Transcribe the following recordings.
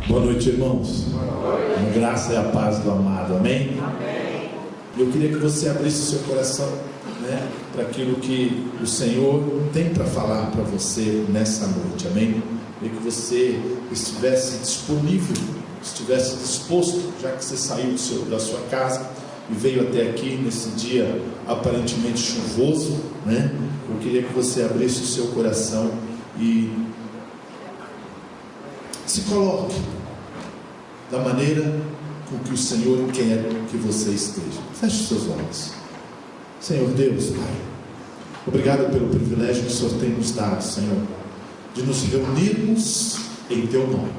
Boa noite, irmãos. A graça e a paz do amado, amém? Amém. Eu queria que você abrisse o seu coração, para aquilo que o Senhor tem para falar para você nessa noite, amém? E que você estivesse disponível, estivesse disposto, já que você saiu da sua casa e veio até aqui nesse dia aparentemente chuvoso, Eu queria que você abrisse o seu coração e se coloque da maneira com que o Senhor quer que você esteja. Feche os seus olhos. Senhor Deus, Pai, obrigado pelo privilégio que o Senhor tem nos dado, Senhor, de nos reunirmos em Teu nome.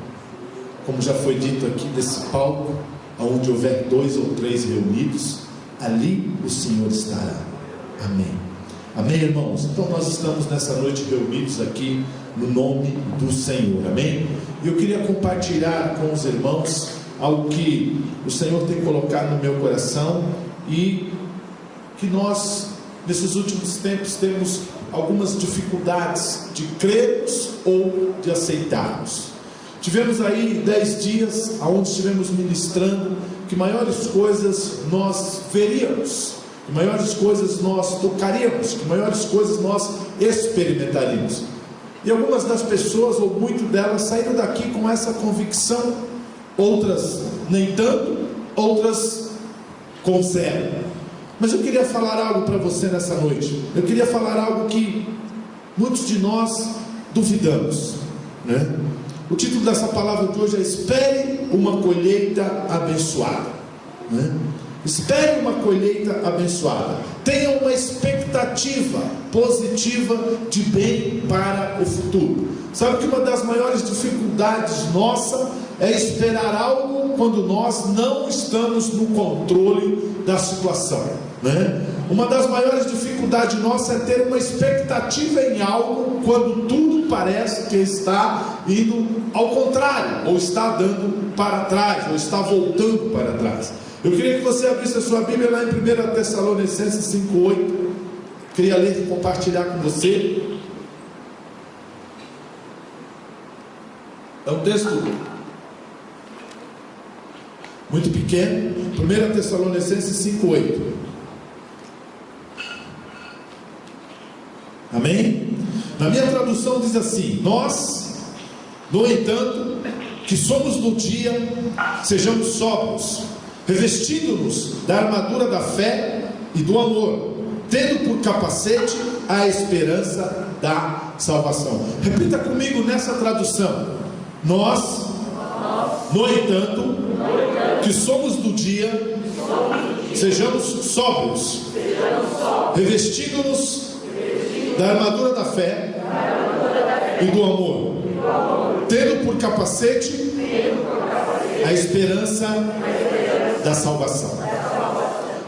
Como já foi dito aqui nesse palco, onde houver 2 ou 3 reunidos, ali o Senhor estará. Amém. Amém, irmãos? Então nós estamos nessa noite reunidos aqui no nome do Senhor, amém? E eu queria compartilhar com os irmãos algo que o Senhor tem colocado no meu coração e que nós, nesses últimos tempos, temos algumas dificuldades de crermos ou de aceitarmos. Tivemos aí 10 dias onde estivemos ministrando que maiores coisas nós veríamos, que maiores coisas nós tocaríamos, que maiores coisas nós experimentaríamos. E algumas das pessoas, ou muito delas, saíram daqui com essa convicção, outras nem tanto, outras com zero. Mas eu queria falar algo para você nessa noite. Eu queria falar algo que muitos de nós duvidamos, O título dessa palavra de hoje é: espere uma colheita abençoada, Espere uma colheita abençoada. Tenha uma expectativa positiva de bem para o futuro. Sabe que uma das maiores dificuldades nossa é esperar algo quando nós não estamos no controle da situação, Uma das maiores dificuldades nossa é ter uma expectativa em algo quando tudo parece que está indo ao contrário, ou está dando para trás, ou está voltando para trás. Eu queria que você abrisse a sua Bíblia lá em 1 Tessalonicenses 5:8. Queria ler e compartilhar com você. É um texto muito pequeno. 1 Tessalonicenses 5:8. Amém? Na minha tradução diz assim: nós, no entanto, que somos do dia, sejamos sóbrios, revestindo-nos da armadura da fé e do amor, tendo por capacete a esperança da salvação. Repita comigo nessa tradução: nós, no entanto, que somos do dia, sejamos sóbrios, revestindo-nos da armadura da fé e do amor, tendo por capacete a esperança da salvação.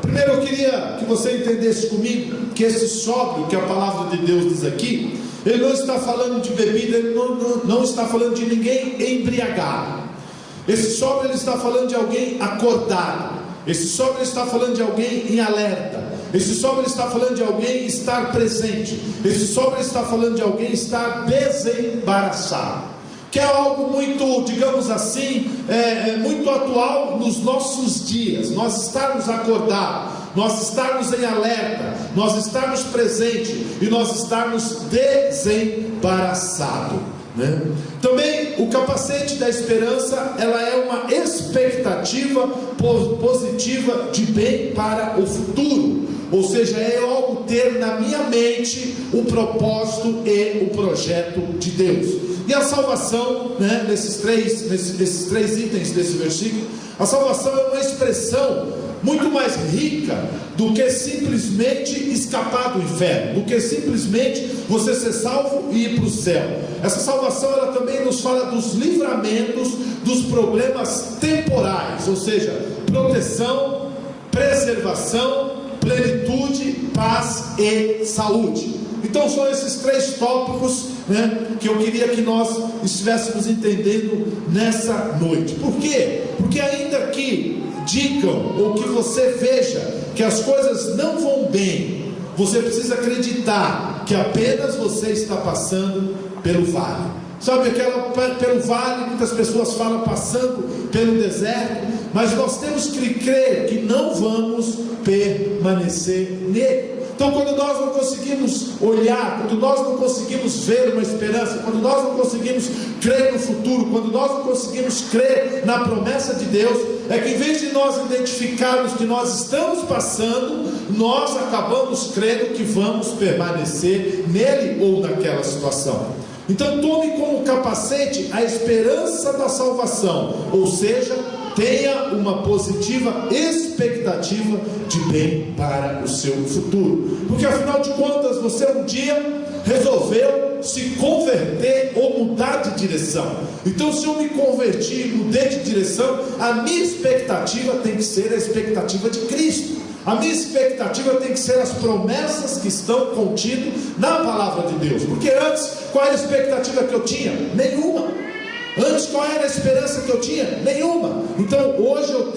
Primeiro eu queria que você entendesse comigo que esse sóbrio que a palavra de Deus diz aqui, ele não está falando de bebida, ele não está falando de ninguém embriagado. Esse sóbrio, ele está falando de alguém acordado. Esse sóbrio está falando de alguém em alerta. Esse sóbrio está falando de alguém estar presente. Esse sóbrio está falando de alguém estar desembaraçado, que é algo muito, digamos assim, muito atual nos nossos dias. Nós estarmos acordados, nós estarmos em alerta, nós estarmos presentes e nós estarmos desembaraçados, Também o capacete da esperança, ela é uma expectativa positiva de bem para o futuro. Ou seja, é algo ter na minha mente o propósito e o projeto de Deus. E a salvação, nesses três itens desse versículo, a salvação é uma expressão muito mais rica do que simplesmente escapar do inferno, do que simplesmente você ser salvo e ir para o céu. Essa salvação, ela também nos fala dos livramentos dos problemas temporais, ou seja, proteção, preservação, plenitude, paz e saúde. Então são esses 3 tópicos, que eu queria que nós estivéssemos entendendo nessa noite. Por quê? Porque ainda que digam ou que você veja que as coisas não vão bem, você precisa acreditar que apenas você está passando pelo vale. sabe, pelo vale, muitas pessoas falam passando pelo deserto, mas nós temos que crer que não vamos permanecer nele. Então, quando nós não conseguimos olhar, quando nós não conseguimos ver uma esperança, quando nós não conseguimos crer no futuro, quando nós não conseguimos crer na promessa de Deus, é que em vez de nós identificarmos que nós estamos passando, nós acabamos crendo que vamos permanecer nele ou naquela situação. Então, tome como capacete a esperança da salvação, ou seja, tenha uma positiva expectativa de bem para o seu futuro, porque afinal de contas você um dia resolveu se converter ou mudar de direção. Então, se eu me converti e mudei de direção, a minha expectativa tem que ser a expectativa de Cristo. A minha expectativa tem que ser as promessas que estão contidas na palavra de Deus. Porque antes, qual era a expectativa que eu tinha? Nenhuma. Antes, qual era a esperança que eu tinha? Nenhuma. Então hoje eu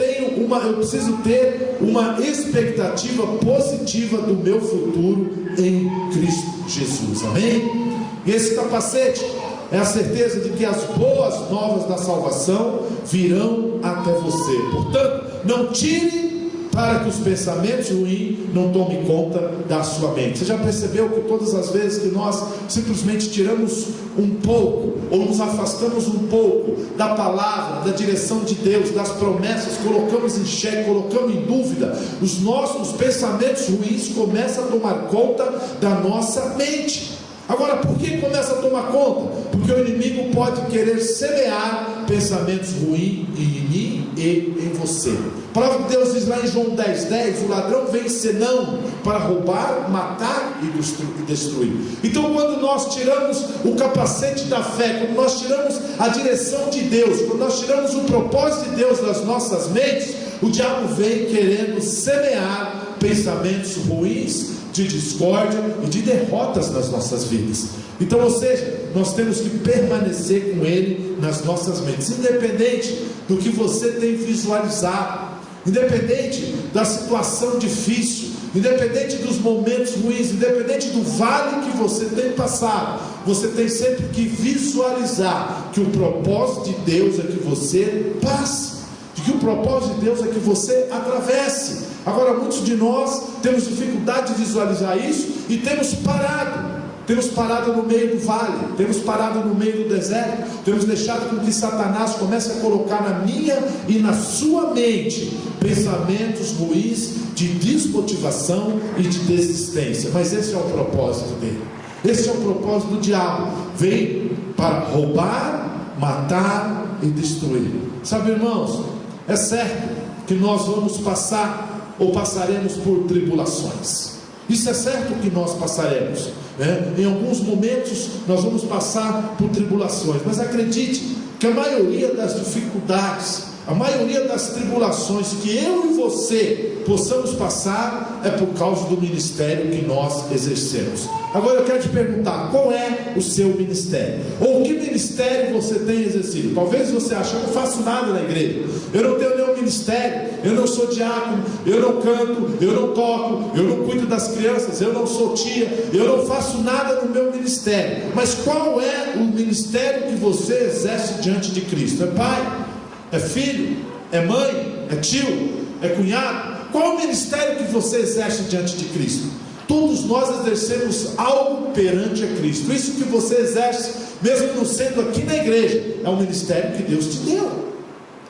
preciso ter uma expectativa positiva do meu futuro em Cristo Jesus. Amém? E esse capacete é a certeza de que as boas novas da salvação virão até você. Portanto, não tire para que os pensamentos ruins não tomem conta da sua mente. Você já percebeu que todas as vezes que nós simplesmente tiramos um pouco, ou nos afastamos um pouco da palavra, da direção de Deus, das promessas, colocamos em xeque, colocamos em dúvida, os nossos pensamentos ruins começam a tomar conta da nossa mente. Agora, por que começa a tomar conta? Porque o inimigo pode querer semear pensamentos ruins em mim e em você. A palavra de Deus diz lá em João 10:10: o ladrão vem senão para roubar, matar e destruir. Então, quando nós tiramos o capacete da fé, quando nós tiramos a direção de Deus, quando nós tiramos o propósito de Deus das nossas mentes, o diabo vem querendo semear pensamentos ruins, de discórdia e de derrotas nas nossas vidas. Então, ou seja, nós temos que permanecer com ele nas nossas mentes, independente do que você tem visualizado, independente da situação difícil, independente dos momentos ruins, independente do vale que você tem passado, você tem sempre que visualizar que o propósito de Deus é que você passe, de que o propósito de Deus é que você atravesse. Agora, muitos de nós temos dificuldade de visualizar isso e temos parado no meio do vale, temos parado no meio do deserto, temos deixado com que Satanás comece a colocar na minha e na sua mente pensamentos ruins de desmotivação e de desistência. Mas esse é o propósito dele, esse é o propósito do diabo. Vem para roubar, matar e destruir. Sabe, irmãos, é certo que nós vamos passar ou passaremos por tribulações. Isso é certo que nós passaremos, né? Em alguns momentos nós vamos passar por tribulações, mas acredite que a maioria das dificuldades, a maioria das tribulações que eu e você possamos passar é por causa do ministério que nós exercemos. Agora eu quero te perguntar, qual é o seu ministério? Ou que ministério você tem exercido? Talvez você ache, eu não faço nada na igreja, eu não tenho nenhum ministério, eu não sou diácono, eu não canto, eu não toco, eu não cuido das crianças, eu não sou tia, eu não faço nada no meu ministério. Mas qual é o ministério que você exerce diante de Cristo? É pai? É filho? É mãe? É tio? É cunhado? Qual é o ministério que você exerce diante de Cristo? Todos nós exercemos algo perante a Cristo. Isso que você exerce, mesmo não sendo aqui na igreja, é um ministério que Deus te deu.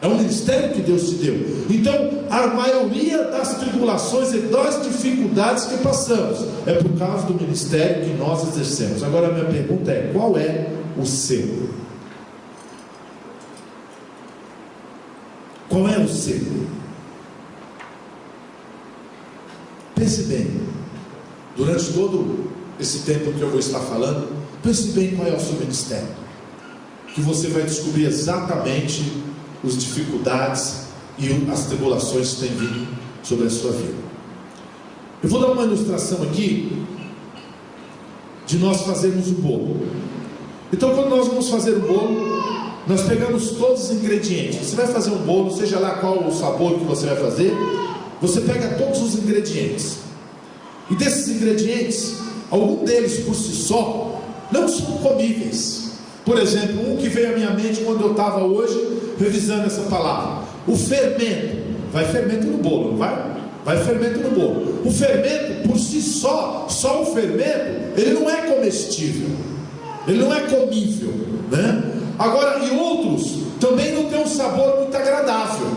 É um ministério que Deus te deu. Então, a maioria das tribulações e das dificuldades que passamos é por causa do ministério que nós exercemos. Agora a minha pergunta é: qual é o seu? Qual é o seu? Pense bem, durante todo esse tempo que eu vou estar falando, pense bem qual é o seu ministério, que você vai descobrir exatamente as dificuldades e as tribulações que têm vindo sobre a sua vida. Eu vou dar uma ilustração aqui de nós fazermos o bolo. Então, quando nós vamos fazer o bolo, nós pegamos todos os ingredientes. Você vai fazer um bolo, seja lá qual o sabor que você vai fazer, você pega todos os ingredientes, e desses ingredientes, algum deles por si só não são comíveis, Por exemplo, um que veio à minha mente quando eu estava hoje revisando essa palavra: o fermento. Vai fermento no bolo, não vai? Vai fermento no bolo. O fermento por si só o fermento, ele não é comestível, ele não é comível, né? Agora, e outros também não tem um sabor muito agradável.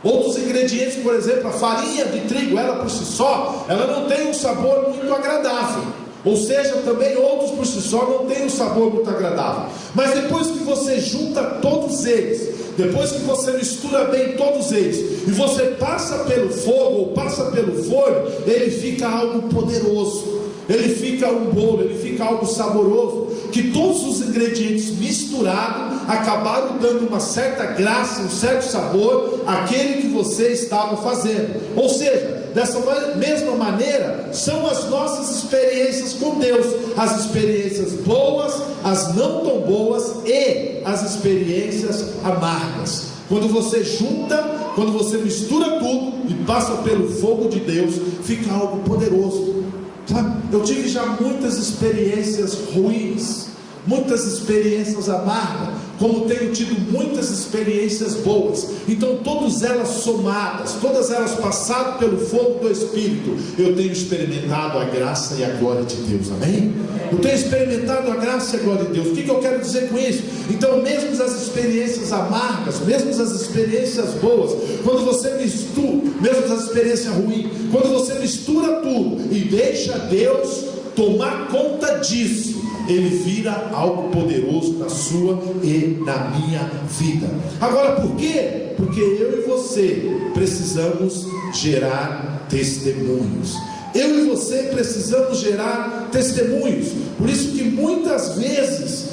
Outros ingredientes, por exemplo, a farinha de trigo, ela por si só, ela não tem um sabor muito agradável. Ou seja, também outros por si só não tem um sabor muito agradável. Mas depois que você junta todos eles, depois que você mistura bem todos eles, e você passa pelo fogo ou passa pelo forno, ele fica algo poderoso, ele fica um bolo, ele fica algo saboroso, que todos os ingredientes misturados acabaram dando uma certa graça, um certo sabor àquele que você estava fazendo. Ou seja, dessa mesma maneira são as nossas experiências com Deus, as experiências boas, as não tão boas e as experiências amargas. Quando você junta, quando você mistura tudo e passa pelo fogo de Deus, fica algo poderoso. Sabe? Eu tive já muitas experiências ruins, muitas experiências amargas, como tenho tido muitas experiências boas. Então todas elas somadas, todas elas passadas pelo fogo do Espírito, eu tenho experimentado a graça e a glória de Deus. Amém? Eu tenho experimentado a graça e a glória de Deus. O que eu quero dizer com isso? Então, mesmo as experiências amargas, mesmo as experiências boas, quando você mistura, mesmo as experiências ruins, quando você mistura tudo e deixa Deus tomar conta disso, ele vira algo poderoso na sua e na minha vida. Agora, por quê? Porque eu e você precisamos gerar testemunhos. Eu e você precisamos gerar testemunhos. Por isso que muitas vezes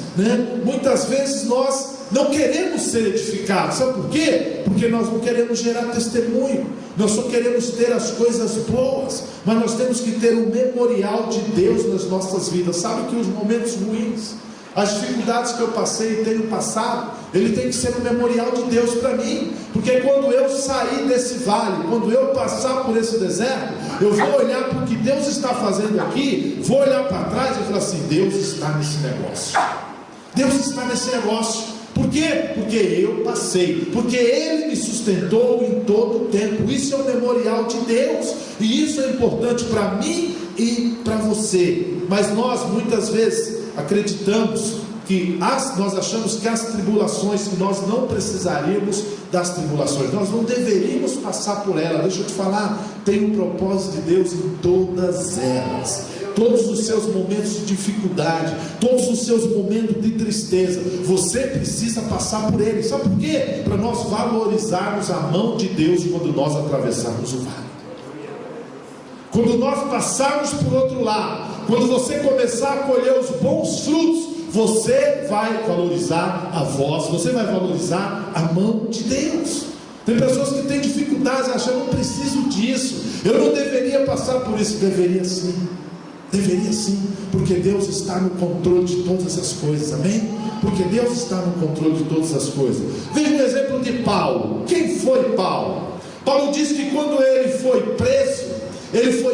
nós não queremos ser edificados. Sabe por quê? Porque nós não queremos gerar testemunho. Nós só queremos ter as coisas boas, mas nós temos que ter um memorial de Deus nas nossas vidas. Sabe que os momentos ruins, as dificuldades que eu passei e tenho passado, ele tem que ser um memorial de Deus para mim. Porque quando eu sair desse vale, quando eu passar por esse deserto, eu vou olhar para o que Deus está fazendo aqui, vou olhar para trás e falar assim: Deus está nesse negócio, Deus está nesse negócio. Por quê? Porque eu passei, porque Ele me sustentou em todo o tempo. Isso é um memorial de Deus, e isso é importante para mim e para você. Mas nós muitas vezes acreditamos que nós achamos que as tribulações, que nós não precisaríamos das tribulações, nós não deveríamos passar por elas. Deixa eu te falar, tem um propósito de Deus em todas elas. Todos os seus momentos de dificuldade, todos os seus momentos de tristeza, você precisa passar por eles. Sabe por quê? Para nós valorizarmos a mão de Deus quando nós atravessarmos o vale. Quando nós passarmos por outro lado, quando você começar a colher os bons frutos, você vai valorizar a voz, você vai valorizar a mão de Deus. Tem pessoas que têm dificuldades, acham: eu não preciso disso, eu não deveria passar por isso. Deveria sim. Deveria sim, porque Deus está no controle de todas as coisas, amém? Porque Deus está no controle de todas as coisas. Veja um exemplo de Paulo. Quem foi Paulo? Paulo diz que quando ele foi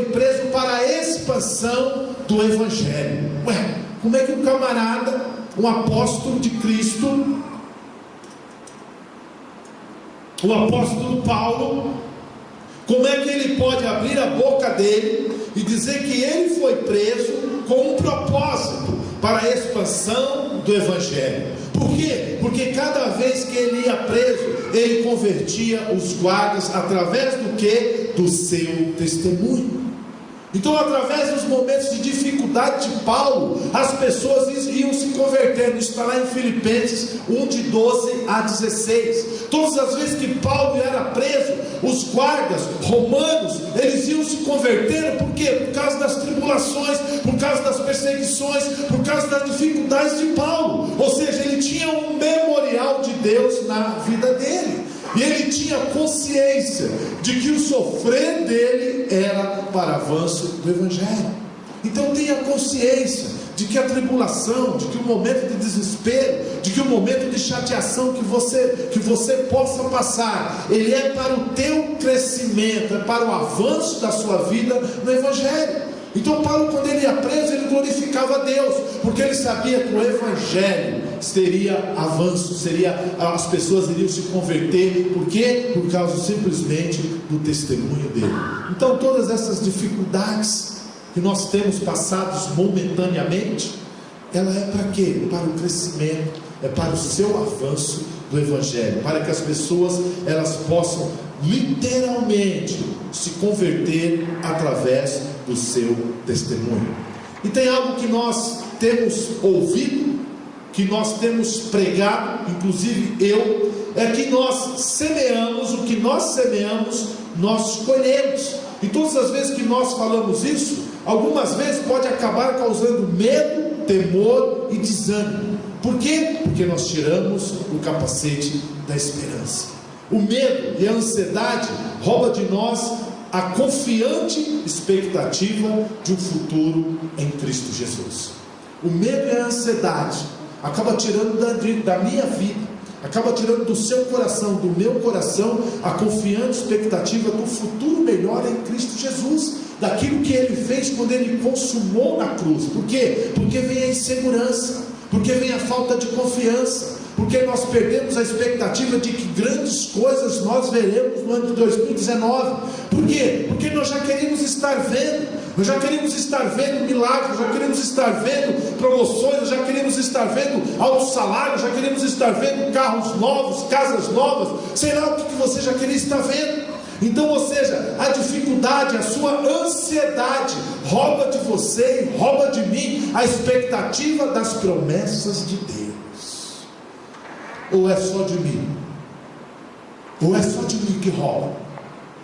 preso para a expansão do Evangelho. Ué, como é que um camarada, um apóstolo de Cristo, o apóstolo Paulo, como é que ele pode abrir a boca dele e dizer que ele foi preso com um propósito para a expansão do Evangelho? Por quê? Porque cada vez que ele ia preso, ele convertia os guardas através do quê? Do seu testemunho. Então, através dos momentos de dificuldade de Paulo, as pessoas iam se convertendo. Isso está lá em Filipenses 1, de 12 a 16. Todas as vezes que Paulo era preso, os guardas romanos, eles iam se convertendo. Por quê? Por causa das tribulações, por causa das perseguições, por causa das dificuldades de Paulo. Ou seja, ele tinha um memorial de Deus na vida dele. E ele tinha consciência de que o sofrer dele era para avanço do Evangelho. Então tenha consciência de que a tribulação, de que o momento de desespero, de que o momento de chateação que você possa passar, ele é para o teu crescimento, é para o avanço da sua vida no Evangelho. Então Paulo, quando ele ia preso, ele glorificava a Deus, porque ele sabia que o Evangelho teria avanço, as pessoas iriam se converter. Por quê? Por causa simplesmente do testemunho dele. Então todas essas dificuldades que nós temos passados momentaneamente, ela é para quê? Para o crescimento, é para o seu avanço do Evangelho, para que as pessoas elas possam literalmente se converter através do seu testemunho. E tem algo que nós temos ouvido, que nós temos pregado, inclusive eu, é que nós semeamos, o que nós semeamos, nós colhemos. E todas as vezes que nós falamos isso, algumas vezes pode acabar causando medo, temor e desânimo. Por quê? Porque nós tiramos o capacete da esperança. O medo e a ansiedade roubam de nós a confiante expectativa de um futuro em Cristo Jesus. O medo e a ansiedade acaba tirando da minha vida, acaba tirando do seu coração, do meu coração, a confiante expectativa do futuro melhor em Cristo Jesus, daquilo que Ele fez quando Ele consumou na cruz. Por quê? Porque vem a insegurança, porque vem a falta de confiança, porque nós perdemos a expectativa de que grandes coisas nós veremos no ano de 2019. Por quê? Porque nós já queremos estar vendo, nós já queremos estar vendo milagres, já queremos estar vendo promoções, já queremos estar vendo altos salários, já queremos estar vendo carros novos, casas novas, sei lá o que você já queria estar vendo. Então, ou seja, a dificuldade, a sua ansiedade rouba de você e rouba de mim a expectativa das promessas de Deus. Ou é só de mim? Ou é só de mim que rouba?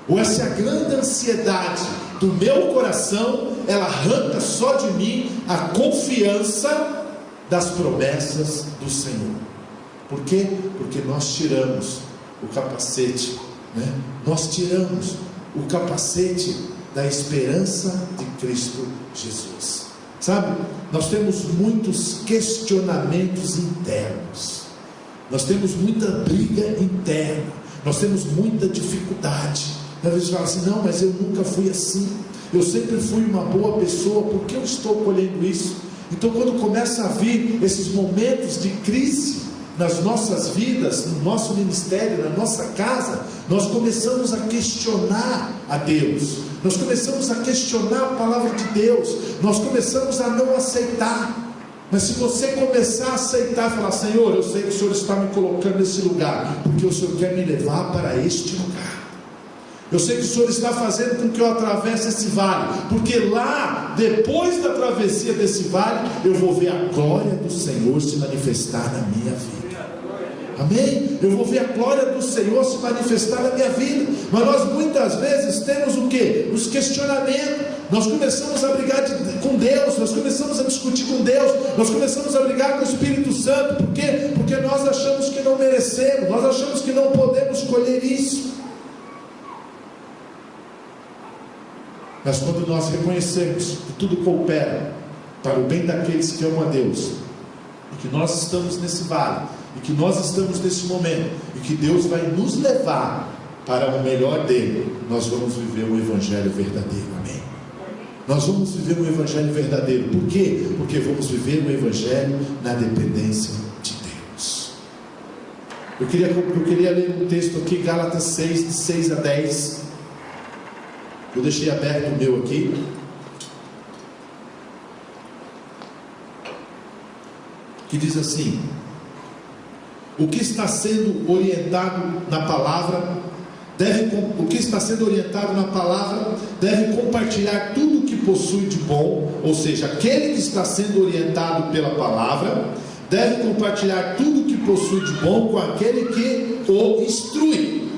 Ou essa é a grande ansiedade do meu coração, ela arranca só de mim a confiança das promessas do Senhor? Por quê? Porque nós tiramos o capacete, nós tiramos o capacete da esperança de Cristo Jesus. Sabe, nós temos muitos questionamentos internos, nós temos muita briga interna, nós temos muita dificuldade. Às vezes fala assim: não, mas eu nunca fui assim, eu sempre fui uma boa pessoa, por que eu estou colhendo isso? Então, quando começa a vir esses momentos de crise nas nossas vidas, no nosso ministério, na nossa casa, nós começamos a questionar a Deus, nós começamos a questionar a palavra de Deus, nós começamos a não aceitar. Mas se você começar a aceitar, falar: Senhor, eu sei que o Senhor está me colocando nesse lugar, porque o Senhor quer me levar para este lugar. Eu sei que o Senhor está fazendo com que eu atravesse esse vale, porque lá, depois da travessia desse vale, eu vou ver a glória do Senhor se manifestar na minha vida. Amém? Eu vou ver a glória do Senhor se manifestar na minha vida. Mas nós muitas vezes temos o quê? Os questionamentos. Nós começamos a brigar com Deus, nós começamos a discutir com Deus, nós começamos a brigar com o Espírito Santo. Por quê? Porque nós achamos que não merecemos, nós achamos que não podemos colher isso. Mas quando nós reconhecemos que tudo coopera para o bem daqueles que amam a Deus, e que nós estamos nesse vale, e que nós estamos nesse momento, e que Deus vai nos levar para o melhor dele, nós vamos viver um evangelho verdadeiro. Amém? Nós vamos viver um evangelho verdadeiro. Por quê? Porque vamos viver um evangelho na dependência de Deus. Eu queria ler um texto aqui, Gálatas 6, de 6 a 10. Eu deixei aberto o meu aqui. Que diz assim: o que está sendo orientado na palavra deve compartilhar tudo o que possui de bom. Ou seja, aquele que está sendo orientado pela palavra deve compartilhar tudo o que possui de bom com aquele que o instrui.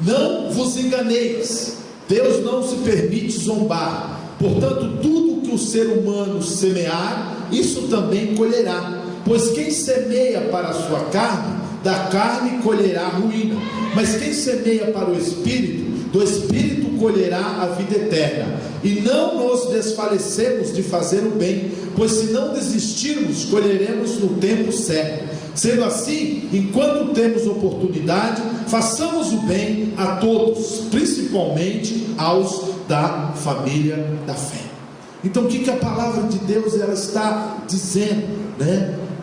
Não vos enganeis, Deus não se permite zombar. Portanto, tudo que o ser humano semear, isso também colherá. Pois quem semeia para a sua carne, da carne colherá ruína. Mas quem semeia para o Espírito, do Espírito colherá a vida eterna. E não nos desfalecemos de fazer o bem, pois se não desistirmos, colheremos no tempo certo. Sendo assim, enquanto temos oportunidade, façamos o bem a todos, principalmente aos da família da fé. Então, o que a palavra de Deus ela está dizendo,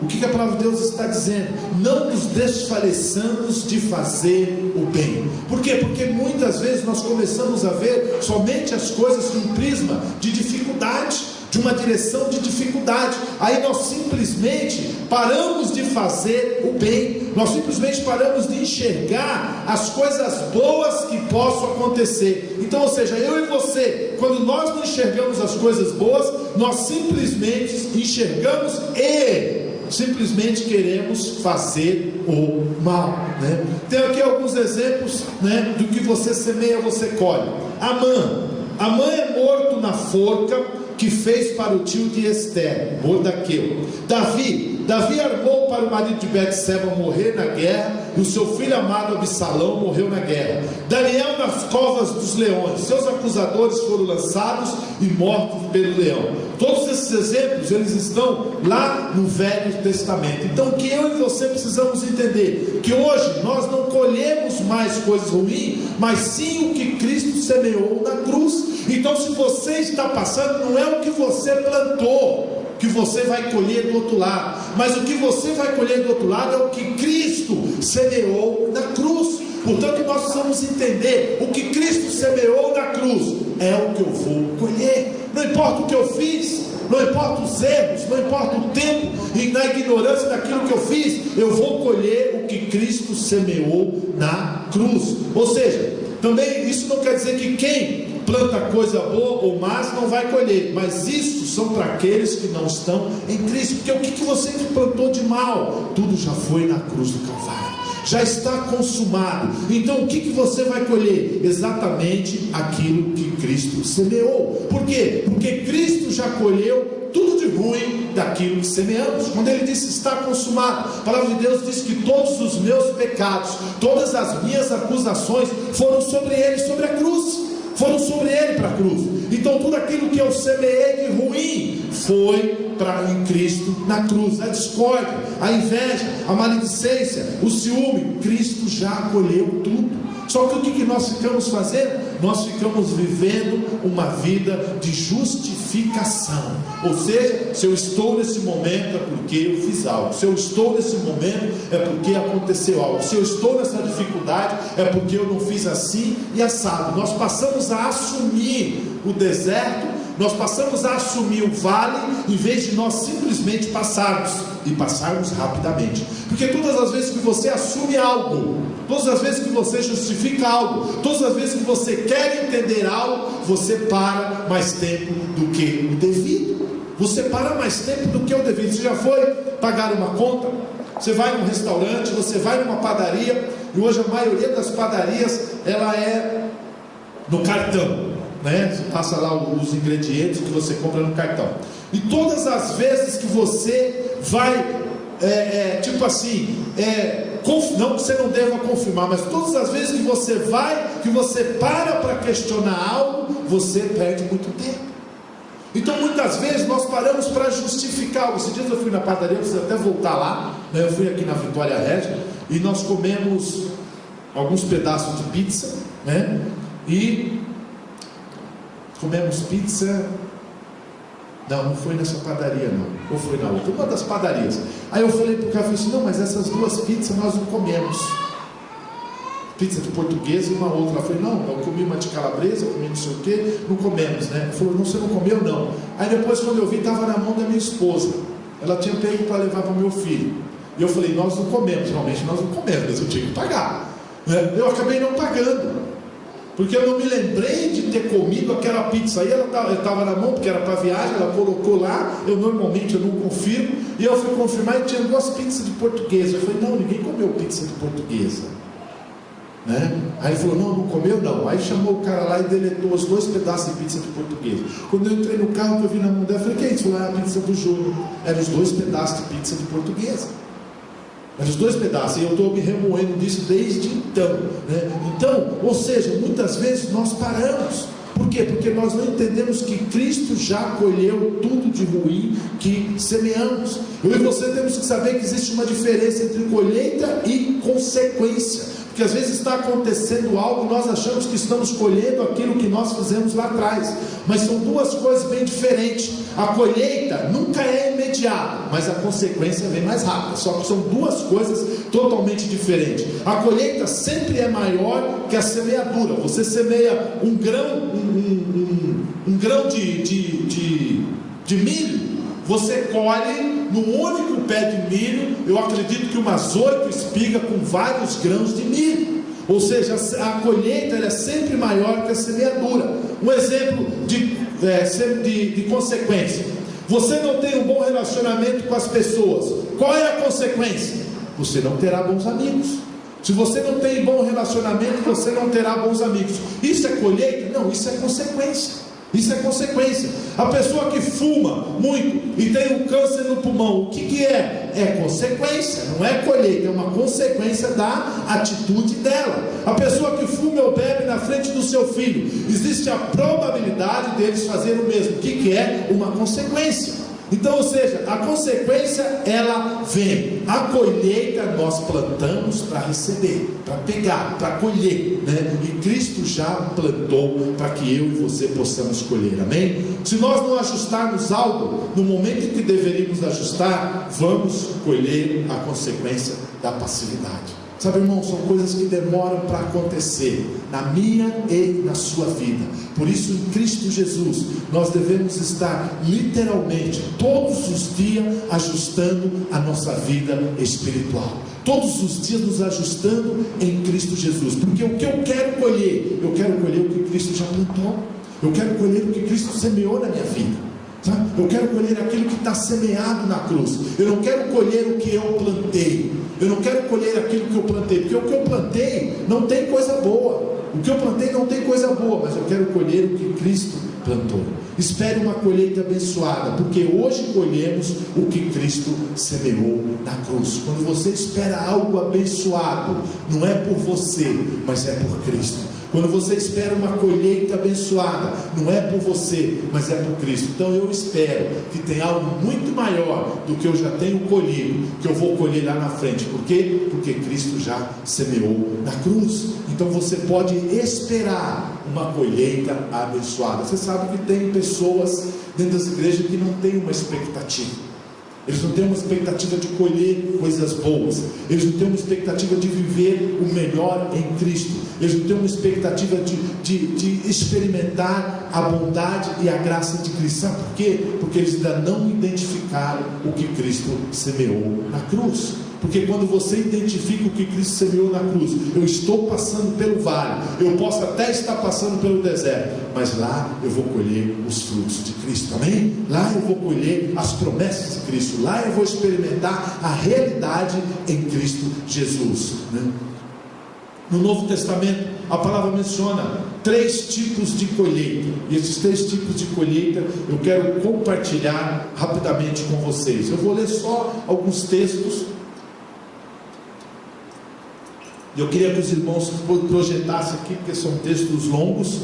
o que a palavra de Deus está dizendo? Não nos desfaleçamos de fazer o bem. Por quê? Porque muitas vezes nós começamos a ver somente as coisas de um prisma de dificuldade, de uma direção de dificuldade. Aí nós simplesmente paramos de fazer o bem, nós simplesmente paramos de enxergar as coisas boas que possam acontecer. Então, ou seja, eu e você, quando nós não enxergamos as coisas boas, nós simplesmente enxergamos e simplesmente queremos fazer o mal, né? Tem aqui alguns exemplos, né, do que você semeia, você colhe. Amã é morto na forca que fez para o tio de Esther, Mordaqueu. Davi armou para o marido de Betseba morrer na guerra, e o seu filho amado Absalão morreu na guerra. Daniel nas covas dos leões, seus acusadores foram lançados e mortos pelo leão. Todos esses exemplos, eles estão lá no Velho Testamento. Então o que eu e você precisamos entender? Que hoje nós não colhemos mais coisas ruins, mas sim o que Cristo semeou na cruz. Então se você está passando, não é o que você plantou que você vai colher do outro lado, mas o que você vai colher do outro lado é o que Cristo semeou na cruz. Portanto, nós precisamos entender: o que Cristo semeou na cruz é o que eu vou colher. Não importa o que eu fiz, não importa os erros, não importa o tempo e na ignorância daquilo que eu fiz, eu vou colher o que Cristo semeou na cruz. Ou seja, também isso não quer dizer que quem planta coisa boa ou más não vai colher, mas isso são para aqueles que não estão em Cristo. Porque o que você plantou de mal, tudo já foi na cruz do Calvário, já está consumado. Então o que você vai colher? Exatamente aquilo que Cristo semeou. Por quê? Porque Cristo já colheu tudo de ruim daquilo que semeamos. Quando ele disse está consumado, a palavra de Deus diz que todos os meus pecados, todas as minhas acusações foram sobre ele, sobre a cruz, foram sobre ele para a cruz. Então tudo aquilo que eu semeei de ruim foi em Cristo na cruz. A discórdia, a inveja, a maledicência, o ciúme, Cristo já colheu tudo. Só que o que nós ficamos fazendo? Nós ficamos vivendo uma vida de justificação. Ou seja, se eu estou nesse momento é porque eu fiz algo, se eu estou nesse momento é porque aconteceu algo, se eu estou nessa dificuldade é porque eu não fiz assim e assado. Nós passamos a assumir o deserto, nós passamos a assumir o vale, em vez de nós simplesmente passarmos rapidamente. Porque todas as vezes que você assume algo, todas as vezes que você justifica algo, todas as vezes que você quer entender algo, você para mais tempo do que o devido. Você para mais tempo do que o devido. Você já foi pagar uma conta? Você vai num restaurante, você vai numa padaria, e hoje a maioria das padarias ela é no cartão, né? Você passa lá os ingredientes que você compra no cartão. E todas as vezes que você vai, não que você não deva confirmar, mas todas as vezes que você vai, que você para questionar algo, você perde muito tempo. Então muitas vezes nós paramos para justificar algo. Esses dias eu fui na padaria, eu preciso até voltar lá, né? Eu fui aqui na Vitória Régia e nós comemos alguns pedaços de pizza, né? E comemos pizza. Não foi nessa padaria não, ou foi na outra, uma das padarias. Aí eu falei para o cara, assim, não, mas essas duas pizzas nós não comemos, pizza de portuguesa e uma outra. Ela falou, não, eu comi uma de calabresa, eu comi não sei o que, não comemos, né? Ele falou, não, você não comeu não. Aí depois quando eu vi, estava na mão da minha esposa, ela tinha pego para levar para o meu filho, e eu falei, nós não comemos, realmente nós não comemos, mas eu tinha que pagar, né? Eu acabei não pagando, porque eu não me lembrei de ter comido aquela pizza. Aí ela estava na mão, porque era para viagem, ela colocou lá, eu normalmente não confirmo, e eu fui confirmar e tinha duas pizzas de portuguesa. Eu falei, não, ninguém comeu pizza de portuguesa, né? Aí ele falou, não comeu não. Aí chamou o cara lá e deletou os 2 pedaços de pizza de portuguesa. Quando eu entrei no carro, que eu vi na mão dela, eu falei, que é isso? Ele falou, a pizza do Júnior. Eram os 2 pedaços de pizza de portuguesa. Os 2 pedaços, e eu estou me remoendo disso desde então, né? Então, ou seja, muitas vezes nós paramos. Por quê? Porque nós não entendemos que Cristo já colheu tudo de ruim que semeamos. Eu e você temos que saber que existe uma diferença entre colheita e consequência. porque às vezes está acontecendo algo e nós achamos que estamos colhendo aquilo que nós fizemos lá atrás, mas são duas coisas bem diferentes. A colheita nunca é imediata, mas a consequência vem mais rápida. Só que são duas coisas totalmente diferentes. A colheita sempre é maior que a semeadura. Você semeia um grão de milho, você colhe num único pé de milho, eu acredito que umas 8 espigas com vários grãos de milho. Ou seja, a colheita é sempre maior que a semeadura. Um exemplo de consequência: você não tem um bom relacionamento com as pessoas, qual é a consequência? Você não terá bons amigos. Se você não tem bom relacionamento, você não terá bons amigos. Isso é colheita? Não, isso é consequência. Isso é consequência. A pessoa que fuma muito e tem um câncer no pulmão, o que é? É consequência, não é colheita, é uma consequência da atitude dela. A pessoa que fuma ou bebe na frente do seu filho, existe a probabilidade deles fazerem o mesmo. O que é? Uma consequência. Então, ou seja, a consequência ela vem. A colheita nós plantamos para receber, para pegar, para colher, né? E Cristo já plantou para que eu e você possamos colher, amém? Se nós não ajustarmos algo no momento em que deveríamos ajustar, vamos colher a consequência da passividade. Sabe, irmão, são coisas que demoram para acontecer na minha e na sua vida. Por isso, em Cristo Jesus, nós devemos estar literalmente todos os dias ajustando a nossa vida espiritual. Todos os dias nos ajustando em Cristo Jesus. Porque o que eu quero colher o que Cristo já plantou. Eu quero colher o que Cristo semeou na minha vida. Eu quero colher aquilo que está semeado na cruz. Eu não quero colher o que eu plantei. Eu não quero colher aquilo que eu plantei, porque o que eu plantei não tem coisa boa. O que eu plantei não tem coisa boa, mas eu quero colher o que Cristo plantou. Espere uma colheita abençoada, porque hoje colhemos o que Cristo semeou na cruz. Quando você espera algo abençoado, não é por você, mas é por Cristo. Quando você espera uma colheita abençoada, não é por você, mas é por Cristo. Então eu espero que tenha algo muito maior do que eu já tenho colhido, que eu vou colher lá na frente. Por quê? Porque Cristo já semeou na cruz. Então você pode esperar uma colheita abençoada. Você sabe que tem pessoas dentro das igrejas que não têm uma expectativa. Eles não têm uma expectativa de colher coisas boas. Eles não têm uma expectativa de viver o melhor em Cristo. Eles não têm uma expectativa de experimentar a bondade e a graça de Cristo. Sabe por quê? Porque eles ainda não identificaram o que Cristo semeou na cruz. Porque quando você identifica o que Cristo semeou na cruz, eu estou passando pelo vale, eu posso até estar passando pelo deserto, mas lá eu vou colher os frutos de Cristo, amém? Lá eu vou colher as promessas de Cristo, lá eu vou experimentar a realidade em Cristo Jesus, né? No Novo Testamento, a palavra menciona 3 tipos de colheita, e esses 3 tipos de colheita eu quero compartilhar rapidamente com vocês. Eu vou ler só alguns textos. Eu queria que os irmãos projetassem aqui, porque são textos longos.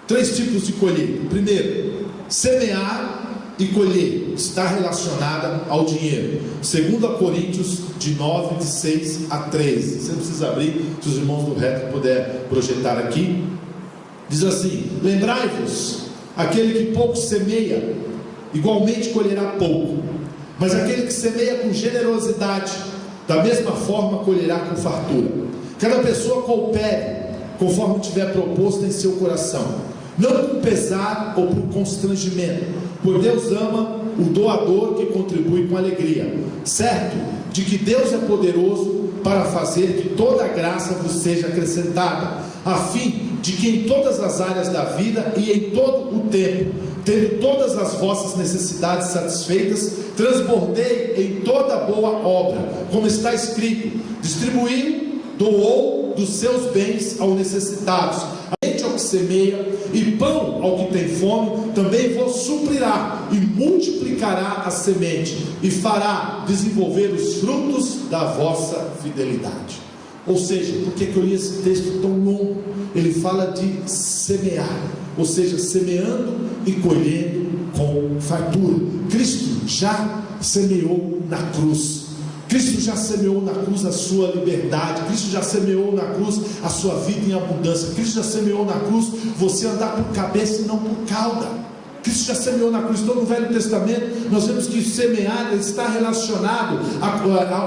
3 tipos de colheita. Primeiro, semear e colher está relacionada ao dinheiro. 2 Coríntios de 9, de 6 a 13. Você não precisa abrir, se os irmãos do reto puderem projetar aqui. Diz assim: lembrai-vos, aquele que pouco semeia, igualmente colherá pouco, mas aquele que semeia com generosidade, da mesma forma colherá com fartura. Cada pessoa coopere conforme tiver proposto em seu coração, não com pesar ou por constrangimento, pois Deus ama o doador que contribui com alegria, certo de que Deus é poderoso para fazer que toda a graça vos seja acrescentada, a fim de que em todas as áreas da vida e em todo o tempo, tendo todas as vossas necessidades satisfeitas, transbordei em toda boa obra, como está escrito: distribuiu, doou dos seus bens aos necessitados, ao que semeia, e pão ao que tem fome, também vos suprirá, e multiplicará a semente, e fará desenvolver os frutos da vossa fidelidade. Ou seja, por que eu li esse texto tão longo? Ele fala de semear, ou seja, semeando e colhendo com fartura. Cristo já semeou na cruz. Cristo já semeou na cruz a sua liberdade. Cristo já semeou na cruz a sua vida em abundância. Cristo já semeou na cruz você andar por cabeça e não por cauda. Cristo já semeou na cruz. Então no Velho Testamento nós vemos que semear está relacionado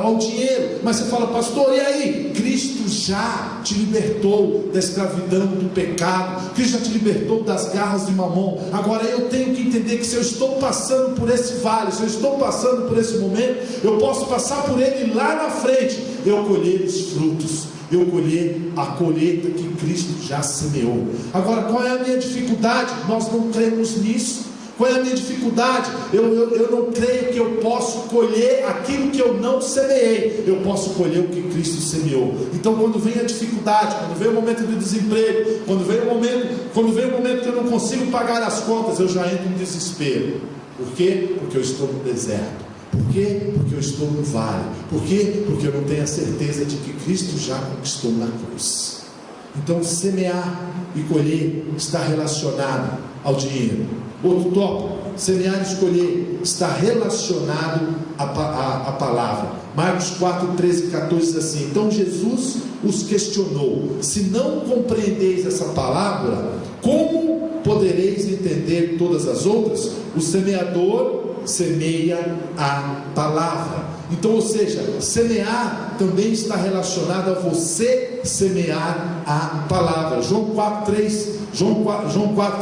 ao dinheiro. Mas você fala, pastor, e aí? Cristo já te libertou da escravidão, do pecado. Cristo já te libertou das garras de Mamon. Agora eu tenho que entender que se eu estou passando por esse vale, se eu estou passando por esse momento, eu posso passar por ele lá na frente, eu colher os frutos, eu colher a colheita que Cristo já semeou. Agora, qual é a minha dificuldade? Nós não cremos nisso. Qual é a minha dificuldade? Eu não creio que eu posso colher aquilo que eu não semeei. Eu posso colher o que Cristo semeou. Então quando vem a dificuldade, quando vem o momento do desemprego, quando vem o momento que eu não consigo pagar as contas, eu já entro em desespero. Por quê? Porque eu estou no deserto. Por quê? Porque eu estou no vale. Por quê? Porque eu não tenho a certeza de que Cristo já conquistou na cruz. Então semear e colher está relacionado ao dinheiro. Outro tópico: semear e escolher está relacionado à palavra. Marcos 4, 13 e 14 diz assim: então Jesus os questionou: se não compreendeis essa palavra, como podereis entender todas as outras? O semeador semeia a palavra. Então, ou seja, semear também está relacionado a você semear a palavra. João 4,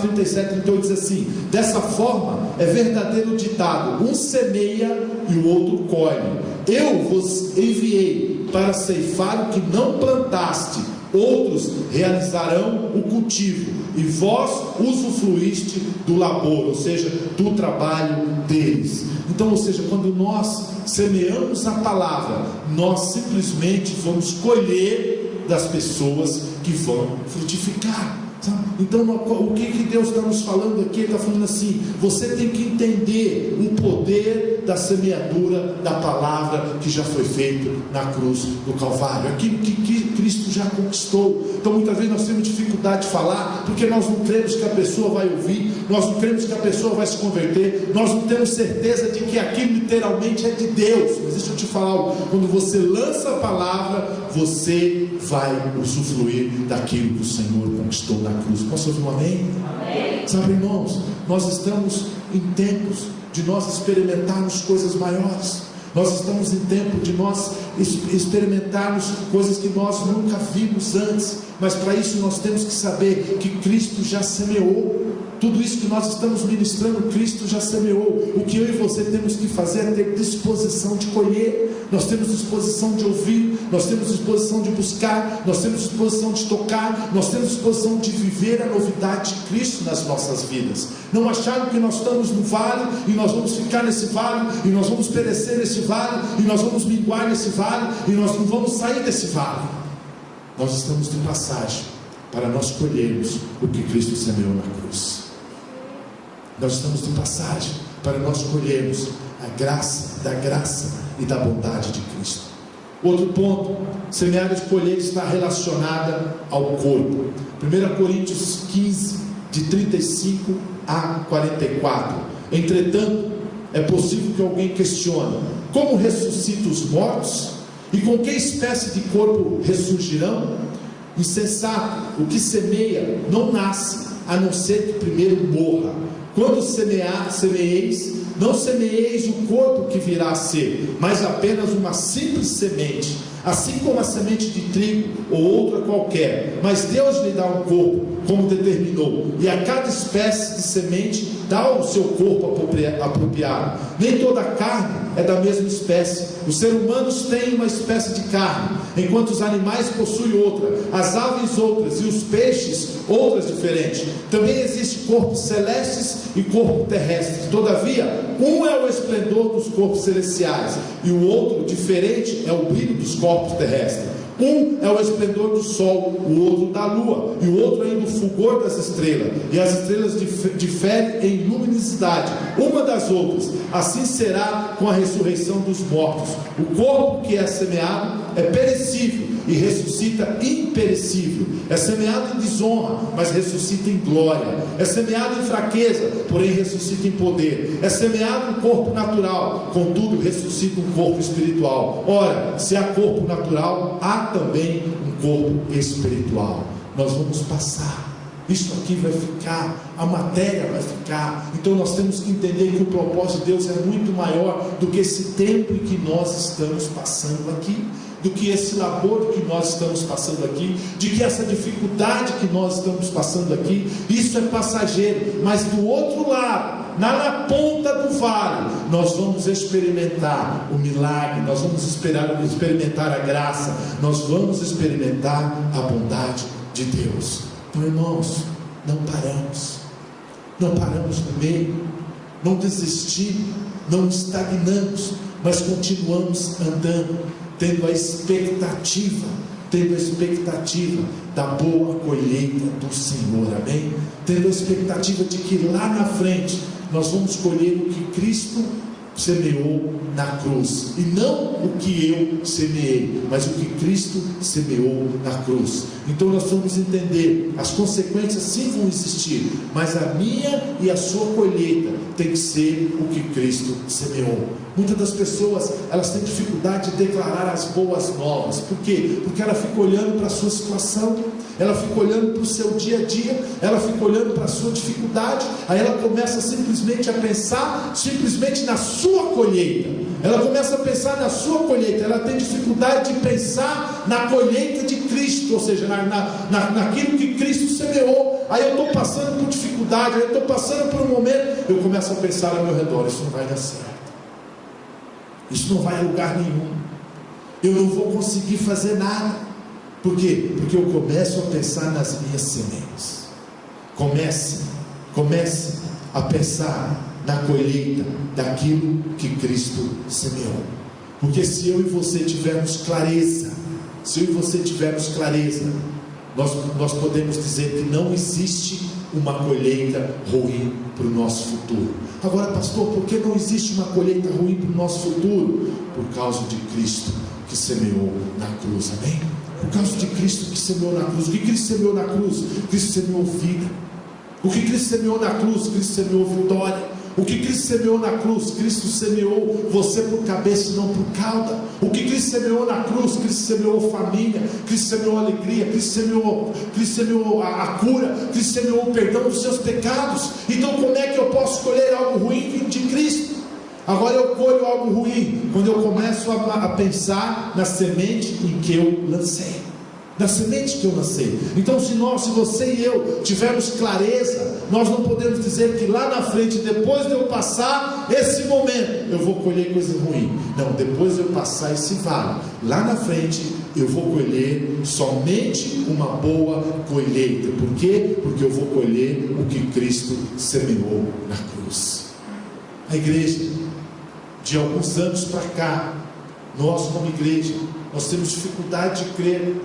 37, 38 diz assim: dessa forma é verdadeiro ditado, um semeia e o outro colhe. Eu vos enviei para ceifar o que não plantaste, outros realizarão o cultivo, e vós usufruíste do labor, ou seja, do trabalho deles. Então, ou seja, quando nós semeamos a palavra, nós simplesmente vamos colher das pessoas que vão frutificar. Então o que Deus está nos falando aqui? Ele está falando assim: você tem que entender o poder da semeadura da palavra que já foi feito na cruz do Calvário, aquilo que Cristo já conquistou. Então muitas vezes nós temos dificuldade de falar, porque nós não cremos que a pessoa vai ouvir, nós não cremos que a pessoa vai se converter, nós não temos certeza de que aquilo literalmente é de Deus. Mas deixa eu te falar algo: quando você lança a palavra, você vai usufruir daquilo que o Senhor conquistou na cruz. Posso ouvir um amém? Amém. Sabe, irmãos, nós estamos em tempos de nós experimentarmos coisas maiores. Nós estamos em tempo de nós experimentarmos coisas que nós nunca vimos antes. Mas para isso nós temos que saber que Cristo já semeou. Tudo isso que nós estamos ministrando, Cristo já semeou. O que eu e você temos que fazer é ter disposição de colher. Nós temos disposição de ouvir, nós temos disposição de buscar, nós temos disposição de tocar, nós temos disposição de viver a novidade de Cristo nas nossas vidas. Não acharam que nós estamos no vale e nós vamos ficar nesse vale, e nós vamos perecer nesse vale, e nós vamos minguar nesse vale, e nós não vamos sair desse vale. Nós estamos de passagem para nós colhermos o que Cristo semeou na cruz. Nós estamos de passagem para nós colhermos a graça, da graça e da bondade de Cristo. Outro ponto: semear e colher está relacionada ao corpo. 1 Coríntios 15, de 35 a 44. Entretanto, é possível que alguém questione: como ressuscita os mortos? E com que espécie de corpo ressurgirão? Insensato, o que semeia não nasce, a não ser que primeiro morra. Quando semeeis, não semeeis o corpo que virá a ser, mas apenas uma simples semente, assim como a semente de trigo ou outra qualquer. Mas Deus lhe dá um corpo, como determinou, e a cada espécie de semente dá o seu corpo apropriado. Nem toda a carne é da mesma espécie. Os seres humanos têm uma espécie de carne, enquanto os animais possuem outra, as aves outras, e os peixes outras diferentes. Também existem corpos celestes e corpos terrestres. Todavia, um é o esplendor dos corpos celestiais, e o outro, diferente, é o brilho dos corpos terrestres. Um é o esplendor do sol, o outro da lua, e o outro ainda o fulgor das estrelas, e as estrelas diferem em luminosidade uma das outras. Assim será com a ressurreição dos mortos. O corpo que é semeado é perecível, e ressuscita imperecível. É semeado em desonra, mas ressuscita em glória. É semeado em fraqueza, porém ressuscita em poder. É semeado um corpo natural, contudo ressuscita um corpo espiritual. Ora, se há corpo natural, há também um corpo espiritual. Nós vamos passar. Isso aqui vai ficar, a matéria vai ficar. Então nós temos que entender que o propósito de Deus é muito maior do que esse tempo em que nós estamos passando aqui, do que esse labor que nós estamos passando aqui, de que essa dificuldade que nós estamos passando aqui, isso é passageiro. Mas do outro lado, na ponta do vale, nós vamos experimentar o milagre, nós vamos experimentar a graça, nós vamos experimentar a bondade de Deus. Então, irmãos, não paramos no meio, não desistimos, não estagnamos, mas continuamos andando, tendo a expectativa da boa colheita do Senhor, amém? Tendo a expectativa de que lá na frente nós vamos colher o que Cristo semeou na cruz, e não o que eu semeei, mas o que Cristo semeou na cruz. Então nós vamos entender, as consequências sim vão existir, mas a minha e a sua colheita tem que ser o que Cristo semeou. Muitas das pessoas, elas têm dificuldade de declarar as boas novas. Por quê? Porque ela fica olhando para a sua situação, ela fica olhando para o seu dia a dia, ela fica olhando para a sua dificuldade, aí ela começa simplesmente a pensar na sua colheita. Ela começa a pensar na sua colheita, ela tem dificuldade de pensar na colheita de Cristo, ou seja, naquilo que Cristo semeou. Aí eu estou passando por dificuldade, aí eu estou passando por um momento, eu começo a pensar ao meu redor: isso não vai dar certo, isso não vai a lugar nenhum, eu não vou conseguir fazer nada. Por quê? Porque eu começo a pensar nas minhas sementes. Comece a pensar na colheita daquilo que Cristo semeou. Porque se eu e você tivermos clareza, nós podemos dizer que não existe uma colheita ruim para o nosso futuro. Agora, pastor, por que não existe uma colheita ruim para o nosso futuro? Por causa de Cristo que semeou na cruz, amém? Por causa de Cristo que semeou na cruz. O que Cristo semeou na cruz? Cristo semeou vida. O que Cristo semeou na cruz? Cristo semeou vitória. O que Cristo semeou na cruz? Cristo semeou você por cabeça e não por cauda. O que Cristo semeou na cruz? Cristo semeou família, Cristo semeou alegria, Cristo semeou a cura, Cristo semeou o perdão dos seus pecados. Então como é que eu posso colher algo ruim vindo de Cristo? Agora eu colho algo ruim quando eu começo a pensar na semente em que eu lancei. Da semente que eu lancei. Então se você e eu tivermos clareza, nós não podemos dizer que lá na frente, depois de eu passar esse momento, eu vou colher coisa ruim. Não, depois de eu passar esse vale, lá na frente eu vou colher somente uma boa colheita. Por quê? Porque eu vou colher o que Cristo semeou na cruz. A igreja, de alguns anos para cá, nós como igreja, nós temos dificuldade de crer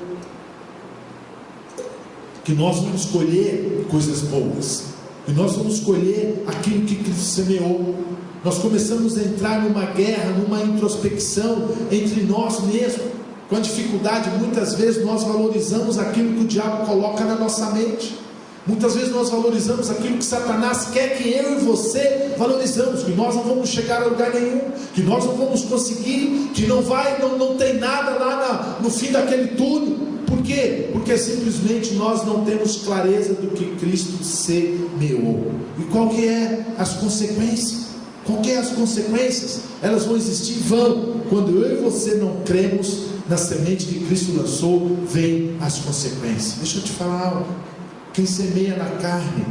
que nós vamos colher coisas boas, que nós vamos colher aquilo que Cristo semeou. Nós começamos a entrar numa guerra, numa introspecção entre nós mesmos. Com a dificuldade, muitas vezes nós valorizamos aquilo que o diabo coloca na nossa mente. Muitas vezes nós valorizamos aquilo que Satanás quer que eu e você valorizamos, que nós não vamos chegar a lugar nenhum, que nós não vamos conseguir, que não tem nada lá no fim daquele túnel. Por quê? Porque simplesmente nós não temos clareza do que Cristo semeou. E qual que é as consequências? Elas vão existir, quando eu e você não cremos na semente que Cristo lançou, vem as consequências. Deixa eu te falar algo. Quem semeia na carne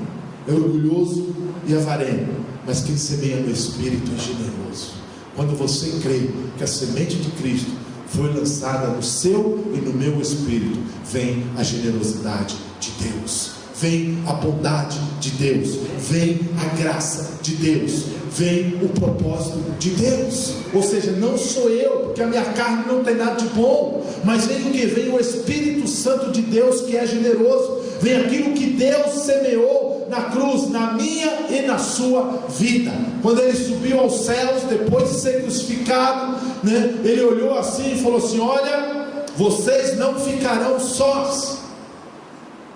é orgulhoso e avarento, mas quem semeia no Espírito é generoso. Quando você crê que a semente de Cristo foi lançada no seu e no meu espírito, vem a generosidade de Deus, vem a bondade de Deus, vem a graça de Deus, vem o propósito de Deus. Ou seja, não sou eu, porque a minha carne não tem nada de bom, mas vem o que? Vem o Espírito Santo de Deus, que é generoso. Vem aquilo que Deus semeou na cruz, na minha e na sua vida. Quando ele subiu aos céus, depois de ser crucificado, ele olhou assim e falou assim: olha, vocês não ficarão sós.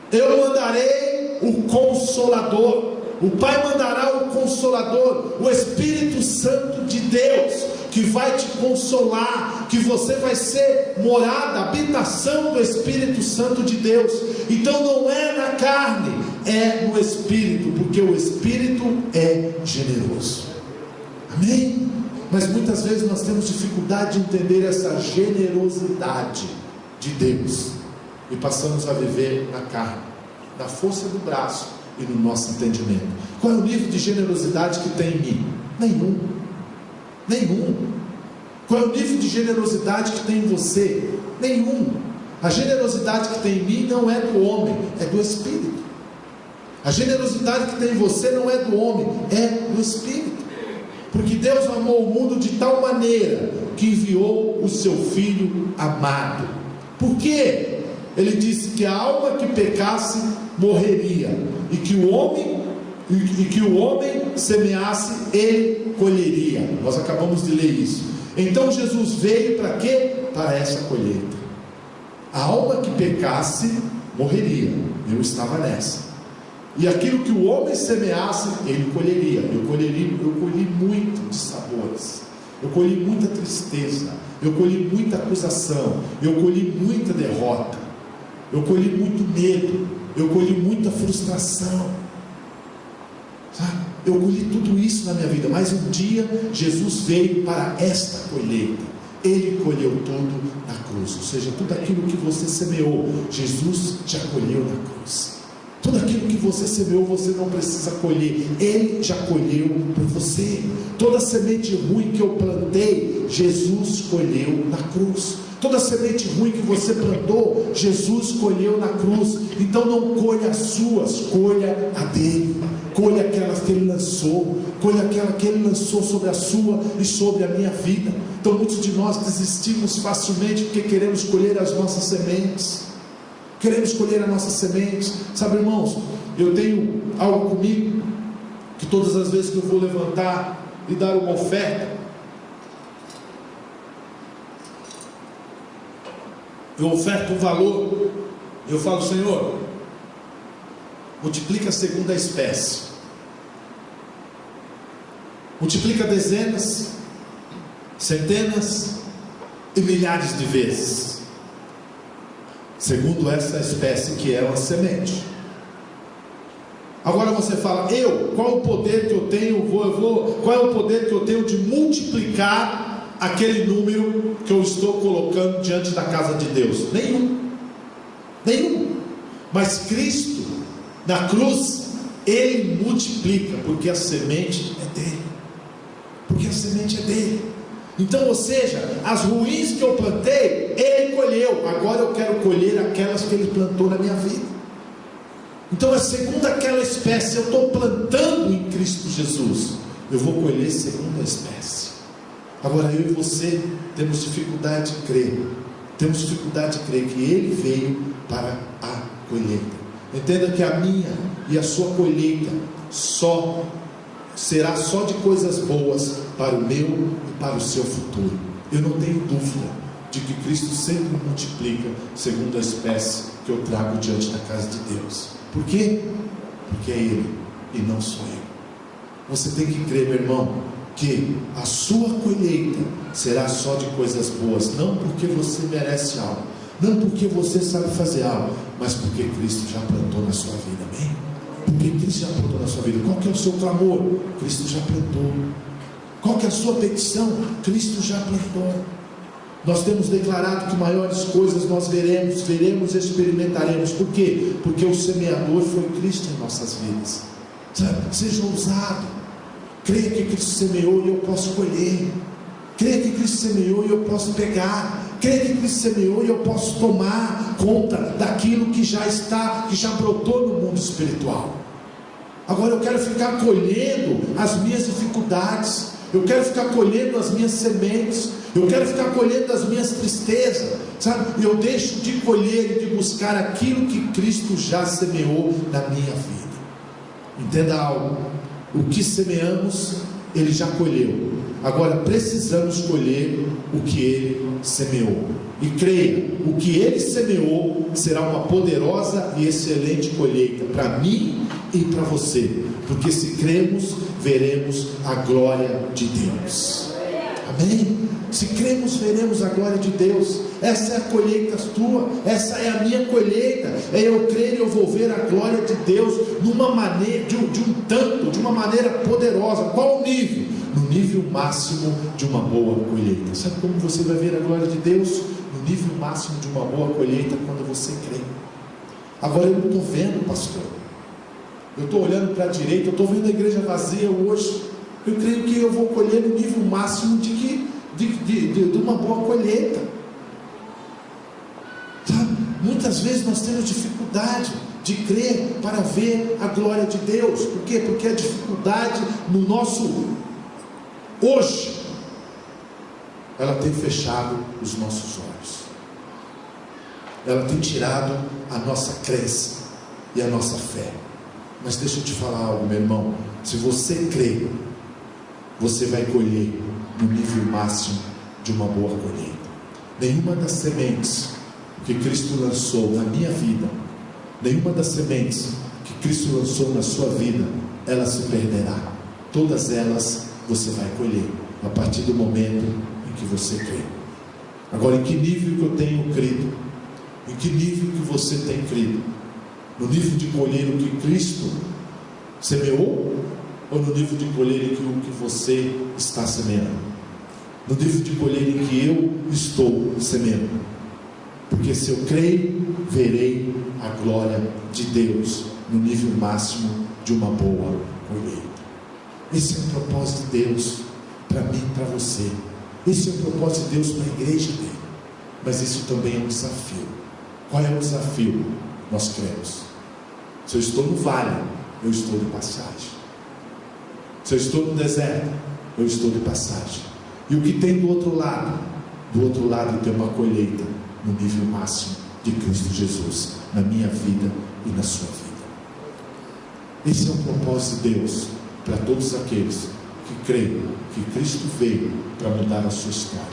Eu mandarei o Consolador. O Pai mandará o Consolador, o Espírito Santo de Deus, que vai te consolar, que você vai ser morada, habitação do Espírito Santo de Deus. Então não é na carne, é no Espírito, porque o Espírito é generoso. Amém? Mas muitas vezes nós temos dificuldade de entender essa generosidade de Deus, e passamos a viver na carne, na força do braço e no nosso entendimento. Qual é o nível de generosidade que tem em mim? Nenhum. Qual é o nível de generosidade que tem em você? Nenhum. A generosidade que tem em mim não é do homem, é do Espírito. A generosidade que tem em você não é do homem, é do Espírito. Porque Deus amou o mundo de tal maneira que enviou o seu Filho amado. Por quê? Ele disse que a alma que pecasse morreria, e que o homem semeasse, ele colheria. Nós acabamos de ler isso. Então Jesus veio para quê? Para essa colheita. A alma que pecasse morreria. Eu estava nessa. E aquilo que o homem semeasse, ele colheria. Eu colhi muitos sabores. Eu colhi muita tristeza. Eu colhi muita acusação. Eu colhi muita derrota. Eu colhi muito medo. Eu colhi muita frustração. Sabe? Eu colhi tudo isso na minha vida. Mas um dia Jesus veio para esta colheita. Ele colheu tudo na cruz. Ou seja, tudo aquilo que você semeou, Jesus já colheu na cruz. Tudo aquilo que você semeou, você não precisa colher. Ele já colheu por você. Toda semente ruim que eu plantei, Jesus colheu na cruz. Toda semente ruim que você plantou, Jesus colheu na cruz. Então não colha as suas, colha a dele. Colha aquelas que ele lançou. Colha aquela que ele lançou sobre a sua e sobre a minha vida. Então muitos de nós desistimos facilmente porque queremos colher as nossas sementes. Queremos colher as nossas sementes. Sabe, irmãos, eu tenho algo comigo, que todas as vezes que eu vou levantar e dar uma oferta, eu oferto um valor, eu falo: Senhor, multiplica segundo a espécie, multiplica dezenas, centenas e milhares de vezes, segundo essa espécie que é uma semente. Agora você fala: qual o poder que eu tenho? Qual é o poder que eu tenho de multiplicar aquele número que eu estou colocando diante da casa de Deus? Nenhum. Mas Cristo, na cruz, Ele multiplica, porque a semente é dele. Então, ou seja, as ruins que eu plantei, Ele colheu. Agora eu quero colher aquelas que Ele plantou na minha vida. Então é segundo aquela espécie. Eu estou plantando em Cristo Jesus, eu vou colher segundo a espécie. Agora eu e você temos dificuldade de crer. Temos dificuldade de crer que Ele veio para a colheita. Entenda que a minha e a sua colheita será só de coisas boas para o meu e para o seu futuro. Eu não tenho dúvida de que Cristo sempre multiplica segundo a espécie que eu trago diante da casa de Deus. Por quê? Porque é Ele e não sou eu. Você tem que crer, meu irmão, que a sua colheita será só de coisas boas, não porque você merece algo, não porque você sabe fazer algo, mas porque Cristo já plantou na sua vida. Amém? Porque Cristo já plantou na sua vida. Qual que é o seu clamor? Cristo já plantou. Qual que é a sua petição? Cristo já plantou. Nós temos declarado que maiores coisas nós veremos e experimentaremos. Por quê? Porque o semeador foi Cristo em nossas vidas. Sabe? Seja ousado. Creia que Cristo semeou e eu posso colher. Creia que Cristo semeou e eu posso pegar. Creia que Cristo semeou e eu posso tomar conta daquilo que já brotou no mundo espiritual. Agora eu quero ficar colhendo as minhas dificuldades. Eu quero ficar colhendo as minhas sementes. Eu quero ficar colhendo as minhas tristezas, sabe? Eu deixo de colher e de buscar aquilo que Cristo já semeou na minha vida. Entenda algo: o que semeamos, Ele já colheu. Agora precisamos colher o que Ele semeou. E creia, o que Ele semeou será uma poderosa e excelente colheita para mim e para você. Porque se cremos, veremos a glória de Deus. Amém? Se cremos, veremos a glória de Deus. Essa é a colheita tua, essa é a minha colheita. É eu crer e eu vou ver a glória de Deus numa maneira, de uma maneira poderosa. Qual o nível? No nível máximo de uma boa colheita. Sabe como você vai ver a glória de Deus? No nível máximo de uma boa colheita, quando você crê. Agora eu não estou vendo, pastor. Eu estou olhando para a direita, eu estou vendo a igreja vazia hoje. Eu creio que eu vou colher no nível máximo de uma boa colheita. Sabe? Muitas vezes nós temos dificuldade de crer para ver a glória de Deus. Por quê? Porque a dificuldade no nosso hoje, ela tem fechado os nossos olhos. Ela tem tirado a nossa crença e a nossa fé. Mas deixa eu te falar algo, meu irmão. Se você crê, você vai colher no nível máximo de uma boa colheita. Nenhuma das sementes que Cristo lançou na minha vida, nenhuma das sementes que Cristo lançou na sua vida, ela se perderá. Todas elas você vai colher a partir do momento em que você crê. Agora, em que nível que eu tenho crido? Em que nível que você tem crido? No nível de colher o que Cristo semeou? Ou no nível de colher em que o que você está semeando? No nível de colher em que eu estou semeando? Porque se eu creio, verei a glória de Deus no nível máximo de uma boa colheita. Esse é o propósito de Deus para mim e para você. Esse é o propósito de Deus para a igreja dele. Mas isso também é um desafio. Qual é o desafio? Nós cremos. Se eu estou no vale, eu estou de passagem. Se eu estou no deserto, eu estou de passagem. E o que tem do outro lado? Do outro lado tem uma colheita no nível máximo de Cristo Jesus, na minha vida e na sua vida. Esse é o propósito de Deus para todos aqueles que creem que Cristo veio para mudar a sua história,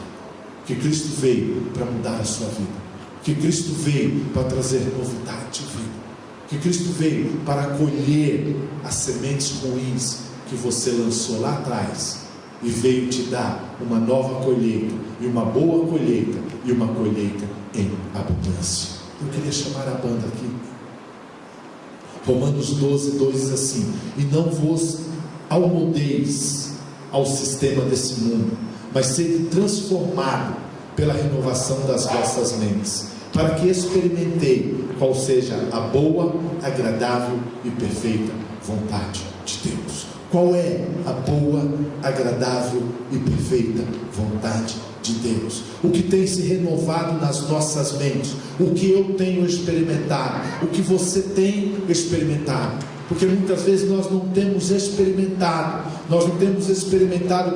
que Cristo veio para mudar a sua vida, que Cristo veio para trazer novidade de vida, que Cristo veio para colher as sementes ruins que você lançou lá atrás e veio te dar uma nova colheita, e uma boa colheita, e uma colheita em abundância. Eu queria chamar a banda aqui. Romanos 12:2 diz assim: e não vos amoldeis ao sistema desse mundo, mas sede transformado pela renovação das vossas mentes, para que experimentei qual seja a boa, agradável e perfeita vontade de Deus. Qual é a boa, agradável e perfeita vontade de Deus? O que tem se renovado nas nossas mentes, o que eu tenho experimentado, o que você tem experimentado. Porque muitas vezes nós não temos experimentado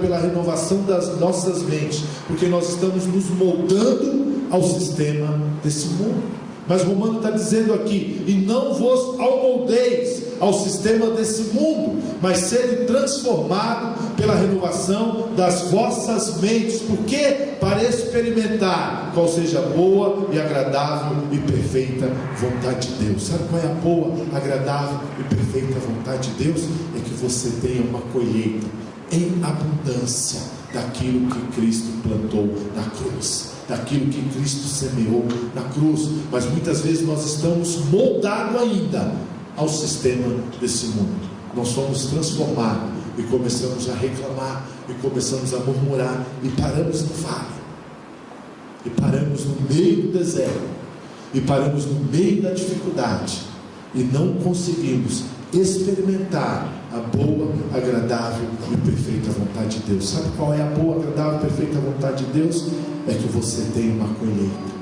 pela renovação das nossas mentes, porque nós estamos nos moldando ao sistema desse mundo. Mas Romano está dizendo aqui: e não vos amoldeis ao sistema desse mundo, mas sede transformado pela renovação das vossas mentes. Por quê? Para experimentar qual seja a boa e agradável e perfeita vontade de Deus. Sabe qual é a boa, agradável e perfeita vontade de Deus? É que você tenha uma colheita em abundância daquilo que Cristo plantou na cruz, daquilo que Cristo semeou na cruz. Mas muitas vezes nós estamos moldados ainda ao sistema desse mundo. Nós somos transformados e começamos a reclamar, e começamos a murmurar, e paramos no vale, e paramos no meio do deserto, e paramos no meio da dificuldade, e não conseguimos experimentar a boa, agradável e perfeita vontade de Deus. Sabe qual é a boa, agradável e perfeita vontade de Deus? É que você tenha uma colheita,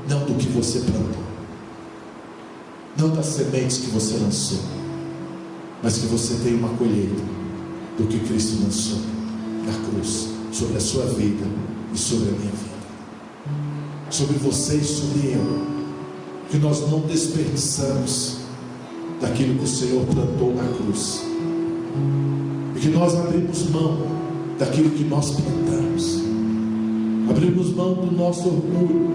não do que você plantou, não das sementes que você lançou, mas que você tenha uma colheita do que Cristo lançou na cruz, sobre a sua vida e sobre a minha vida, sobre você e sobre eu, que nós não desperdiçamos daquilo que o Senhor plantou na cruz, e porque nós abrimos mão daquilo que nós plantamos, abrimos mão do nosso orgulho,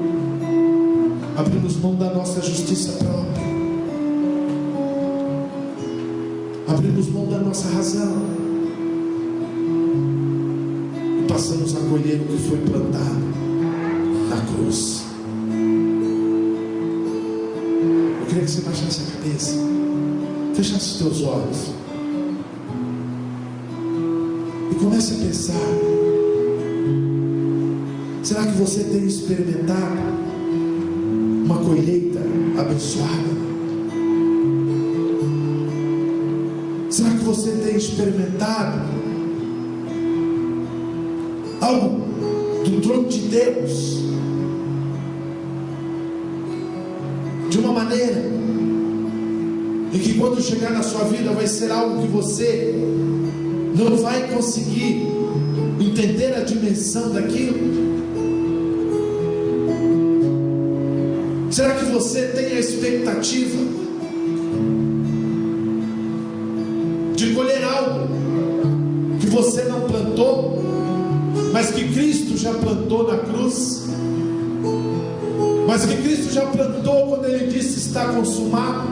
abrimos mão da nossa justiça própria, abrimos mão da nossa razão e passamos a colher o que foi plantado na cruz. Eu queria que você baixasse a cabeça, fechasse os teus olhos e comece a pensar: será que você tem experimentado uma colheita abençoada? Será que você tem experimentado algo do trono de Deus de uma maneira em que quando chegar na sua vida vai ser algo que você não vai conseguir entender a dimensão daquilo? Será que você tem a expectativa de colher algo que você não plantou, mas que Cristo já plantou na cruz? Mas que Cristo já plantou quando Ele disse: está consumado?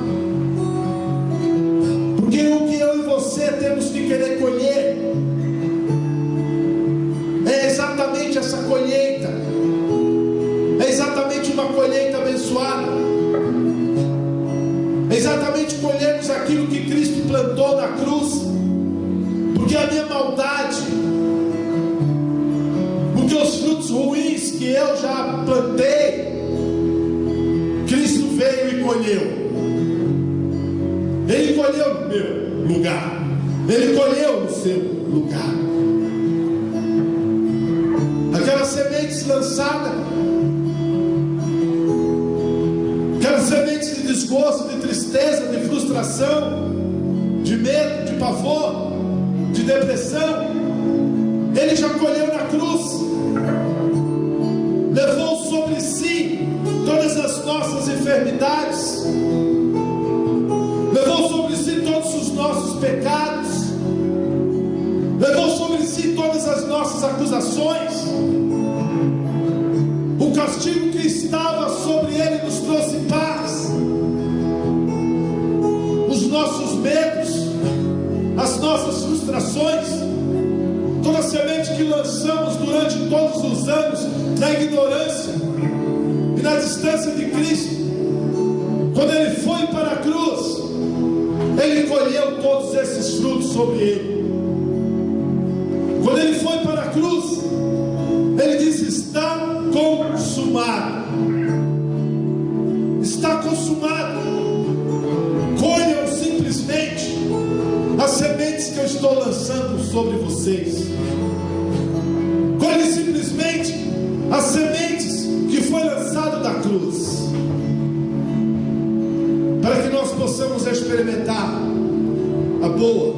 Porque o que eu e você temos que querer colher é exatamente essa colheita, é exatamente uma colheita abençoada, é exatamente colhermos aquilo que Cristo plantou na cruz. Porque a minha maldade, porque os frutos ruins que eu já plantei, Cristo veio e colheu. Ele colheu no meu lugar, Ele colheu no seu lugar. Aquelas sementes lançadas, aquelas sementes de desgosto, de tristeza, de frustração, de medo, de pavor, de depressão, Ele já colheu na cruz. Levou sobre si todas as nossas enfermidades, levou sobre si todos os nossos pecados, levou sobre si todas as nossas acusações. O castigo que estava sobre Ele nos trouxe paz. Os nossos medos, as nossas frustrações, toda a semente que lançamos durante todos os anos na ignorância e na distância de Cristo, quando Ele foi para a cruz, Ele colheu todos esses frutos sobre Ele. Quando Ele foi para a cruz, Ele disse: está consumado. Está consumado. Colham simplesmente as sementes que eu estou lançando sobre vocês. Colhem simplesmente as sementes que foi lançado da cruz, para que nós possamos experimentar a boa,